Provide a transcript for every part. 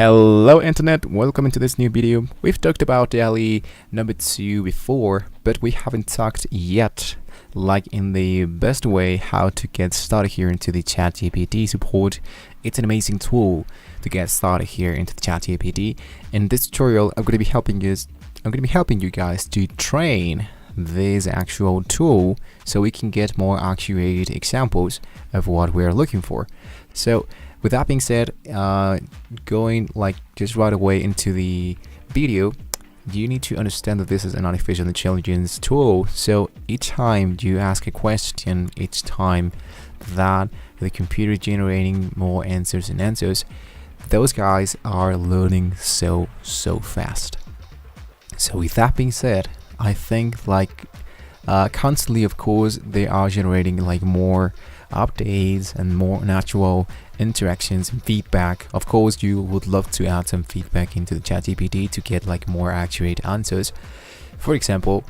Hello internet, welcome into this new video. We've talked about daily number 2 before, but we haven't talked yet like in the best way how to get started here into the ChatGPT support. It's an amazing tool to get started here into the ChatGPT. In this tutorial, I'm going to be helping you guys to train this actual tool so we can get more accurate examples of what we're looking for. So with that being said, going just right away into the video, you need to understand that this is an artificial intelligence tool. So each time you ask a question, each time that the computer generating more answers and answers, those guys are learning so fast. So with that being said, I think constantly, of course, they are generating more updates and more natural interactions and feedback. Of course, you would love to add some feedback into the ChatGPT to get more accurate answers. For example,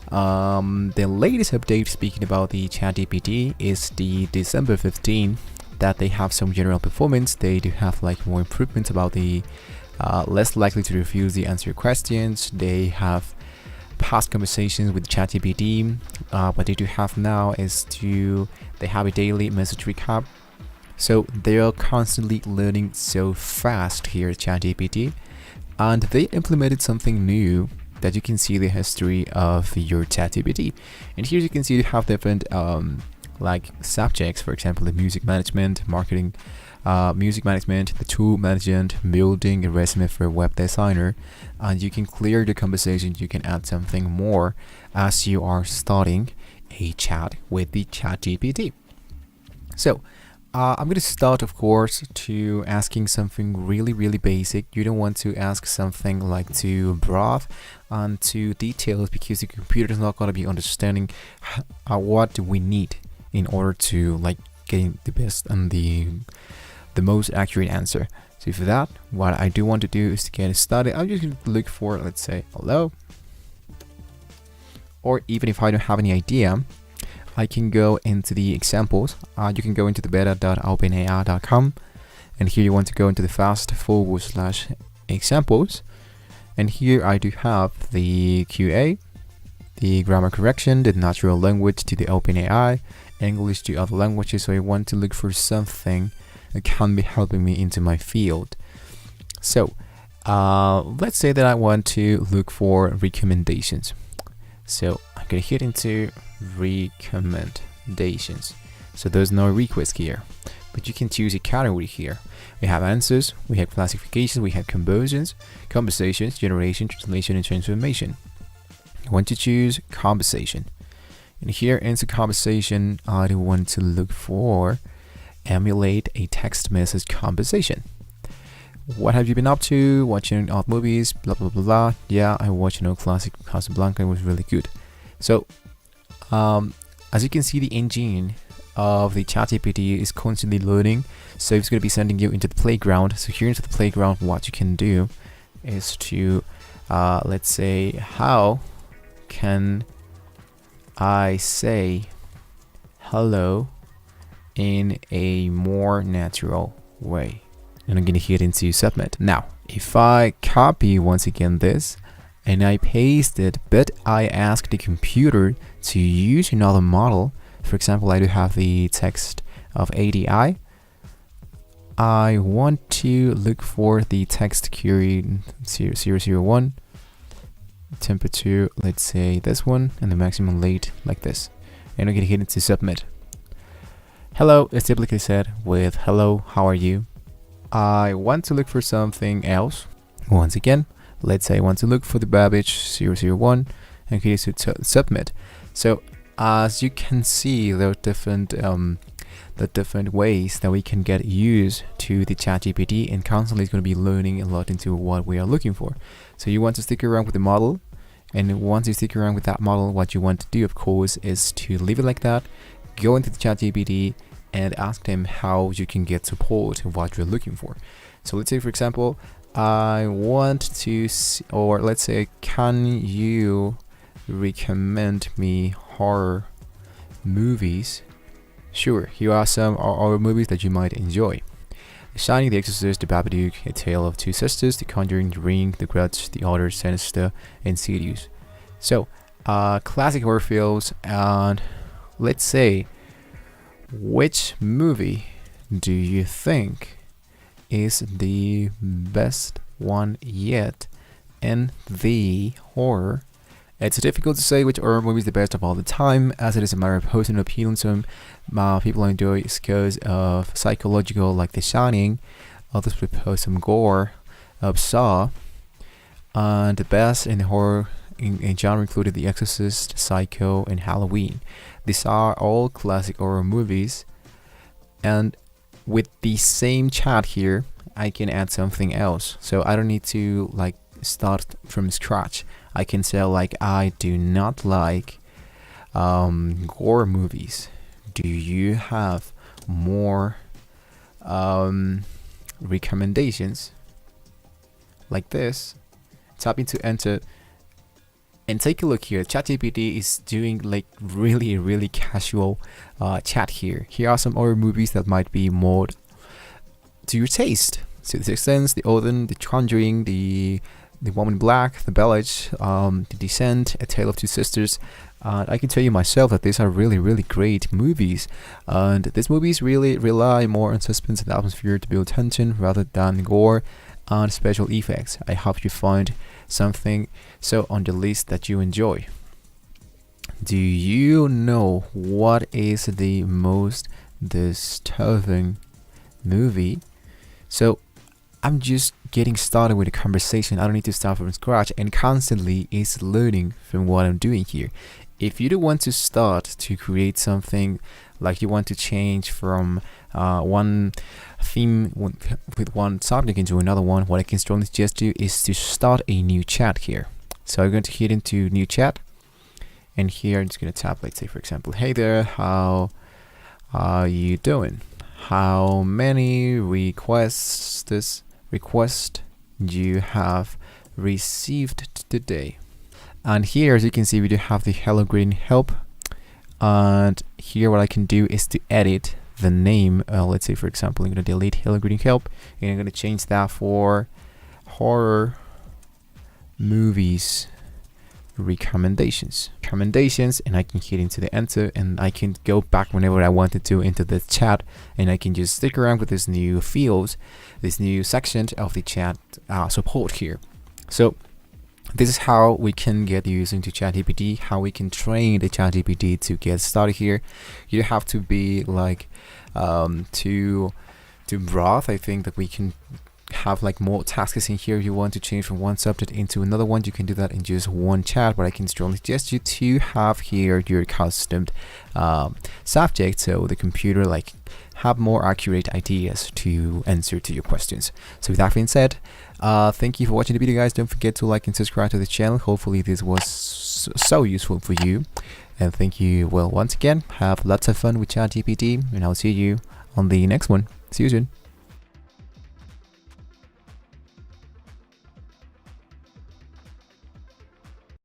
the latest update speaking about the ChatGPT is the December 15 that they have some general performance. They do have more improvements about the less likely to refuse the answer questions. They have past conversations with ChatGPT. What they do have now is they have a daily message recap. So they are constantly learning so fast here at ChatGPT, and they implemented something new that you can see the history of your ChatGPT. And here you can see you have different subjects, for example, the music management, marketing, music management, the tool management, building a resume for a web designer, and you can clear the conversation. You can add something more as you are starting a chat with the ChatGPT. So I'm going to start, of course, to asking something really basic. You don't want to ask something too broad and too detailed, because the computer is not going to be understanding what we need in order to getting the best and the most accurate answer. So for that, what I do want to do is to get started. I'm just going to look for, let's say, hello. Or even if I don't have any idea, I can go into the examples. You can go into the beta.openai.com, and here you want to go into the fast/examples, and here I do have the QA, the grammar correction, the natural language to the OpenAI, English to other languages. So I want to look for something that can be helping me into my field. So let's say that I want to look for recommendations. So I'm gonna hit into recommendations. So there's no request here, but you can choose a category here. We have answers, we have classifications, we have conversions, conversations, generation, translation, and transformation. I want to choose conversation, and here into conversation I want to look for emulate a text message conversation. What have you been up to? Watching old movies, blah blah blah blah. Yeah, I watched classic Casablanca. It was really good. So as you can see, the engine of the ChatGPT is constantly learning, so it's going to be sending you into the playground. So here into the playground, what you can do is to let's say, how can I say hello in a more natural way? And I'm going to hit into submit. Now if I copy once again this and I paste it, but I ask the computer to use another model, for example, I do have the text of ADI. I want to look for the text query 001, temperature, let's say this one, and the maximum late like this, and I'm going to hit into submit. Hello is typically said with hello, how are you? I want to look for something else. Once again, let's say I want to look for the Babbage 001 and hit to submit. So as you can see, there are different ways that we can get used to the ChatGPT, and constantly it's going to be learning a lot into what we are looking for. So you want to stick around with the model, and once you stick around with that model, what you want to do, of course, is to leave it like that, go into the ChatGPT and ask them how you can get support of what you're looking for. So let's say, for example, I want to or let's say, can you recommend me horror movies? Sure, here are some horror movies that you might enjoy. The Shining, The Exorcist, The Babadook, A Tale of Two Sisters, The Conjuring, The Ring, The Grudge, The Order, Sinister, Insidious. So, classic horror films, and let's say, which movie do you think is the best one yet in the horror? It's difficult to say which horror movie is the best of all the time, as it is a matter of personal opinion. Some people enjoy it because of psychological, like The Shining. Others prefer some gore of Saw. And the best in the horror in genre included The Exorcist, Psycho, and Halloween. These are all classic horror movies. And with the same chat here, I can add something else. So I don't need to like start from scratch. I can say like, I do not like gore movies. Do you have more recommendations like this? Tap into enter and take a look here. ChatGPT is doing like really casual chat here. Here are some horror movies that might be more to your taste. So The Sixth Sense, The Omen, The Conjuring, The Woman in Black, The Village, The Descent, A Tale of Two Sisters. I can tell you myself that these are really great movies, and these movies really rely more on suspense and atmosphere to build tension rather than gore and special effects. I hope you find something so on the list that you enjoy. Do you know what is the most disturbing movie? So I'm just getting started with the conversation. I don't need to start from scratch, and constantly is learning from what I'm doing here. If you do want to start to create something, like you want to change from one theme with one subject into another one, what I can strongly suggest you is to start a new chat here. So I'm going to hit into new chat, and here I'm just going to tap, let's say for example, hey there, how are you doing? How many requests you have received today? And here, as you can see, we do have the Hello Green help, and here what I can do is to edit the name. Let's say for example, I'm going to delete Hello Green help, and I'm going to change that for horror movies recommendations, and I can hit into the enter, and I can go back whenever I wanted to into the chat, and I can just stick around with this new fields, this new section of the chat support here. So this is how we can get using to ChatGPT, how we can train the ChatGPT to get started here. You have to be like too broad. I think that we can have like more tasks in here. If you want to change from one subject into another one, you can do that in just one chat, but I can strongly suggest you to have here your custom subject, so the computer like have more accurate ideas to answer to your questions. So with that being said, thank you for watching the video, guys. Don't forget to like and subscribe to the channel. Hopefully this was so useful for you, and thank you. Well, once again, have lots of fun with ChatGPT, and I'll see you on the next one. See you soon.